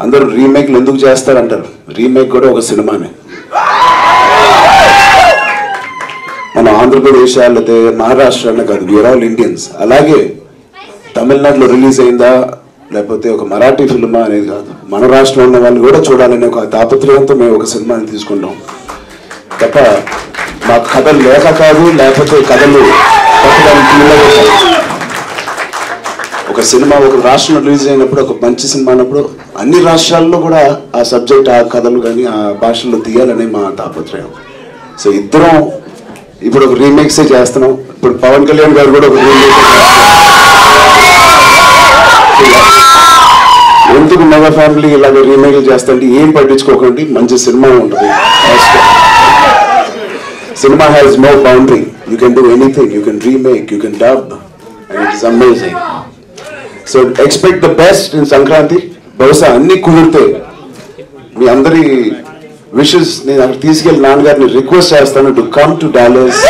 అందరూ రీమేక్లు ఎందుకు చేస్తారంటారు. రీమేక్ కూడా ఒక సినిమానే. మన ఆంధ్రప్రదేశ్ లేకపోతే మహారాష్ట్ర అనే కాదు, వీఆర్ ఆల్ ఇండియన్స్. అలాగే తమిళనాడులో రిలీజ్ అయిందా లేకపోతే ఒక మరాఠీ ఫిల్మా అనేది కాదు, మన రాష్ట్రంలో ఉన్న వాళ్ళు కూడా చూడాలనే ఒక తాపత్రయంతో మేము ఒక సినిమాని తీసుకుంటాం తప్ప మాకు కథలు లేక కాదు, లేకపోతే కథలు ఒక సినిమా ఒక రాష్ట్రంలో రిలీజ్ అయినప్పుడు, ఒక మంచి సినిమా అన్నప్పుడు అన్ని రాష్ట్రాల్లో కూడా ఆ సబ్జెక్ట్, ఆ కథలు కానీ ఆ భాషల్లో తీయాలనే మా తాపత్రయం. సో ఇద్దరం ఇప్పుడు ఒక రీమేక్సే చేస్తున్నాం. ఇప్పుడు పవన్ కళ్యాణ్ గారు కూడా ఒక రీమేక్. ఎందుకు మెగా ఫ్యామిలీ ఇలాగ రీమేక్లు చేస్తాంటే ఏం పట్టించుకోకండి, మంచి సినిమా ఉంటుంది. Cinema has no boundary, you can do anything, you can remake, you can dub, and it is amazing. So expect the best in Sankranti. బహుశా అన్ని కుదిరితే మీ అందరి విషెస్ నేను అక్కడ తీసుకెళ్ళి నాన్నగారిని రిక్వెస్ట్ చేస్తాను టు కమ్ టు డాలస్.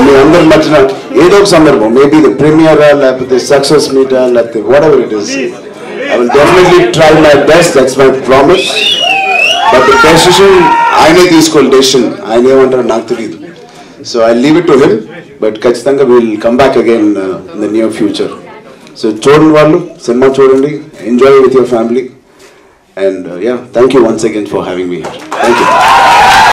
మీ అందరి మధ్యన ఏదో ఒక సందర్భం, మేబీ ద ప్రీమియరా లేకపోతే సక్సెస్ మీటా లేకపోతే whatever it is, I will definitely try my best, that's my promise. But the decision ఆయనే తీసుకోవాలి. డెసిషన్ ఆయన ఏమంటారో నాకు తెలియదు. So I leave it to him. But ఖచ్చితంగా will come back again in the near future. So చూడండి, వాళ్ళు cinema చూడండి, enjoy with your family. And yeah, thank you once again for having me here. Thank you.